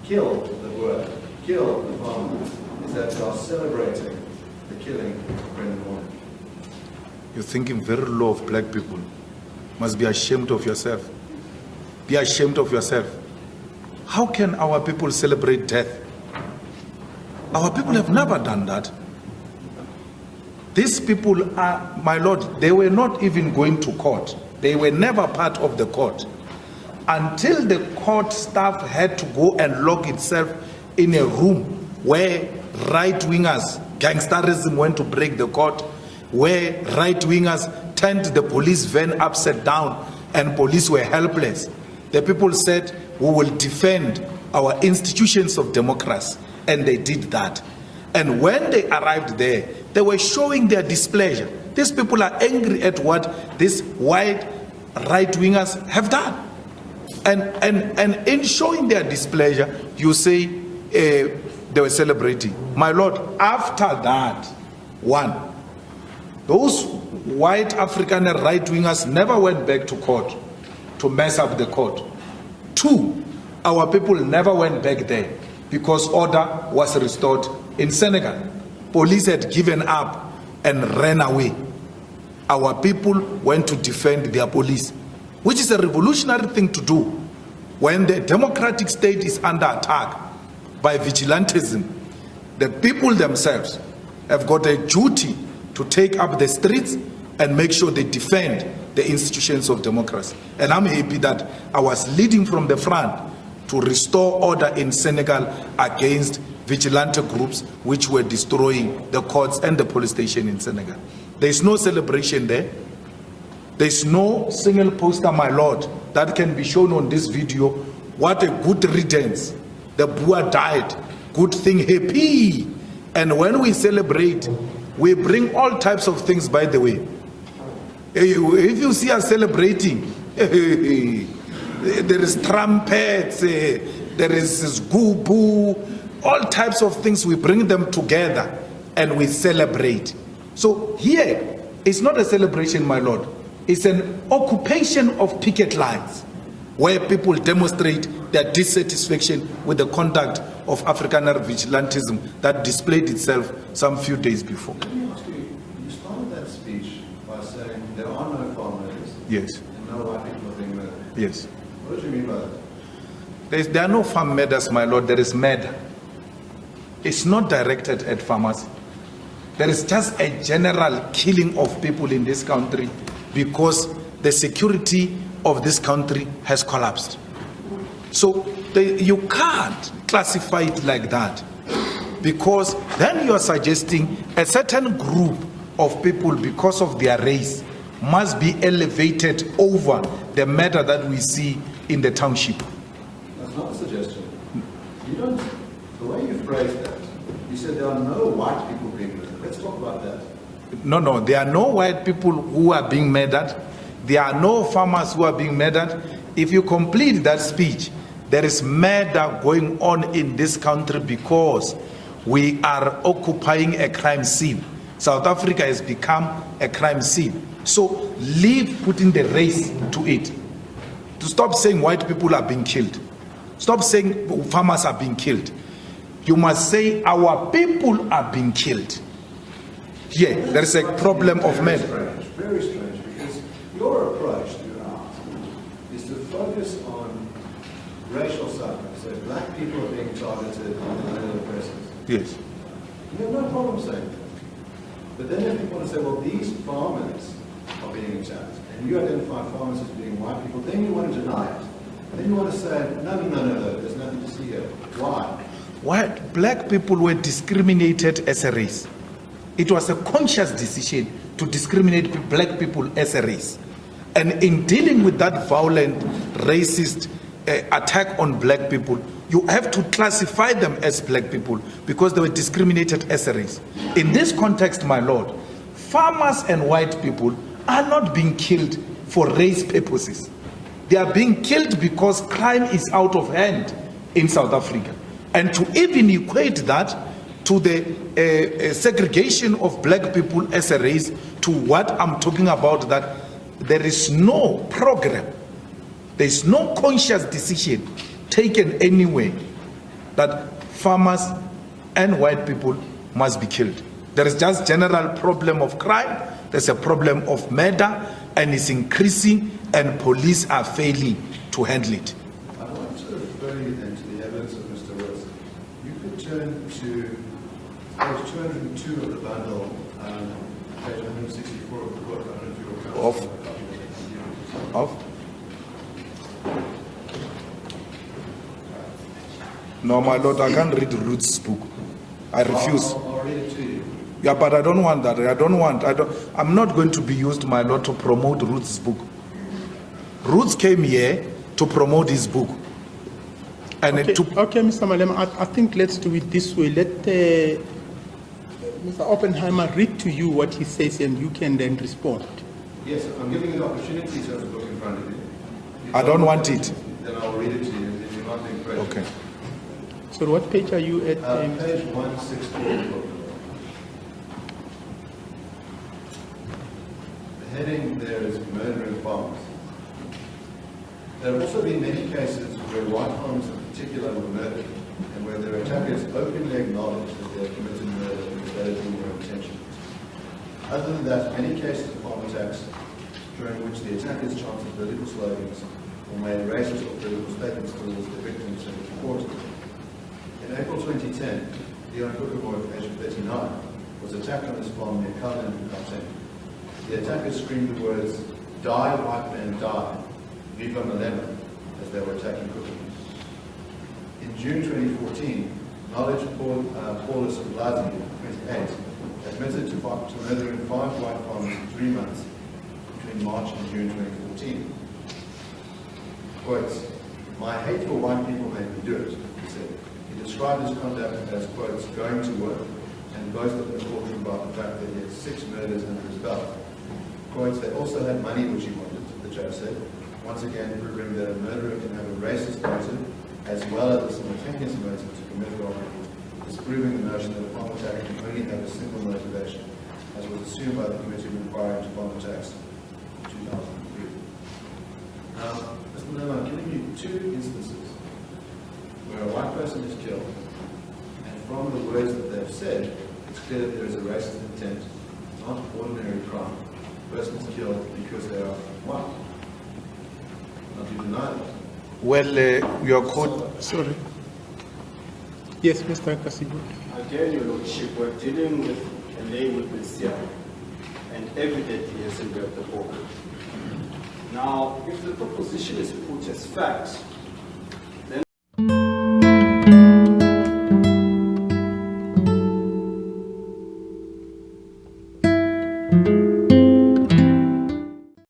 kill the Boer, kill the farmer, is that they are celebrating the killing of Brendan Warren. You're thinking very low of black people. Must be ashamed of yourself. Be ashamed of yourself. How can our people celebrate death? Our people have never done that. These people are, my Lord, they were not even going to court. They were never part of the court. Until the court staff had to go and lock itself in a room where right-wingers, gangsterism went to break the court, where right-wingers turned the police van upside down and police were helpless. The people said, we will defend our institutions of democracy, and they did that. And when they arrived there, they were showing their displeasure. These people are angry at what these white right-wingers have done. And in showing their displeasure, you say they were celebrating. My Lord, after that, one, those white African right-wingers never went back to court to mess up the court. Two, our people never went back there because order was restored in Senegal. Police had given up and ran away. Our people went to defend their police, which is a revolutionary thing to do. When the democratic state is under attack by vigilantism, the people themselves have got a duty to take up the streets and make sure they defend the institutions of democracy. And I'm happy that I was leading from the front to restore order in Senegal against vigilante groups which were destroying the courts and the police station in Senegal. There's no celebration there. There's no single poster, my Lord, that can be shown on this video. What a good riddance. The Boer died. Good thing, happy. And when we celebrate, we bring all types of things, by the way. If you see us celebrating, there is trumpets, there is goo-boo, all types of things. We bring them together and we celebrate. So here, it's not a celebration, my Lord. It's an occupation of picket lines where people demonstrate their dissatisfaction with the conduct of Afrikaner vigilantism that displayed itself some few days before. Let me ask you, you started that speech by saying there are no farm murders. Yes. And no white people are being murdered. Yes. What did you mean by that? There are no farm murders, my Lord. There is murder. It's not directed at farmers. There is just a general killing of people in this country because the security of this country has collapsed. So you can't classify it like that, because then you are suggesting a certain group of people, because of their race, must be elevated over the matter that we see in the township. That's not a suggestion. You don't, the way you phrased that, you said there are no white people being murdered. Let's talk about that. No, there are no white people who are being murdered. There are no farmers who are being murdered. If you complete that speech, there is murder going on in this country because we are occupying a crime scene. South Africa has become a crime scene. So leave putting the race to it. To stop saying white people are being killed. Stop saying farmers are being killed. You must say our people are being killed. Yeah, there is a problem of murder. Very strange, because your approach throughout is to focus on racial suffering. So black people are being targeted and other oppressors. Yes. You have no problem saying that. But then if you want to say, well, these farmers are being attacked, and you identify farmers as being white people, then you want to deny it. Then you want to say, no, there's nothing to see here. Why? White, black people were discriminated as a race. It was a conscious decision to discriminate black people as a race. And in dealing with that violent, racist attack on black people, you have to classify them as black people because they were discriminated as a race. In this context, my Lord, farmers and white people are not being killed for race purposes. They are being killed because crime is out of hand in South Africa. And to even equate that to the segregation of black people as a race, to what I'm talking about, that there is no program, there is no conscious decision taken anywhere that farmers and white people must be killed. There is just general problem of crime, there's a problem of murder, and it's increasing, and police are failing to handle it. I want to refer you then to the evidence of Mr. Wilson. You could turn to page 202 of the bundle, page 164 of the book. I don't know if you will count. Of? No, my lord, I can't read Ruth's book. I refuse. I'll read it to you. Yeah, but I don't want that. I'm not going to be used, my lord, to promote Ruth's book. Ruth came here to promote his book. And Okay, Mr. Malema, I think let's do it this way. Let Mr. Oppenheimer read to you what he says, and you can then respond. Yes, I'm giving you the opportunity to have the book in front of you. I don't want it. Then I'll read it to you, if you're not being present. Okay. So what page are you at? Page 164 of the book. The heading there is murdering farmers. There have also been many cases where white farmers in particular were murdered, and where their attackers openly acknowledged that they had committed murder because that had been their intention. Other than that, many cases of farm attacks during which the attackers chanted political slogans or made racist or political statements towards the victims and reported. In April 2010, Leon Kookamoy, aged 39, was attacked on his farm near Cullinan in Gauteng. The attackers screamed the words, "Die, white man, die, Viva Malema," as they were attacking Kookamoy. In June 2014, Knowledge Paulus Blazi, 28, admitted to murdering 5 white farmers in 3 months between March and June 2014. Quotes, "My hate for white people made me do it," he said. He described his conduct as, quotes, "going to work," and boasted in the courtroom about the fact that he had 6 murders under his belt. Quotes, "They also had money which he wanted," the judge said, once again proving that a murderer can have a racist motive as well as a simultaneous motive to commit robbery, disproving the notion that a farm attack can only have a single motivation, as was assumed by the committee inquiry into farm attacks in 2003. Now, Mr. Malema, I'm giving you 2 instances where a white person is killed, and from the words that they've said, it's clear that there is a racist intent, not ordinary crime. The person is killed because they are white. Not you deny that. Well, your court. Sorry. Yes, Mr. Kasibu. Again, Your Lordship, we're dealing with a lay witness here, and evidently hasn't read the book. Now, if the proposition is put as fact, then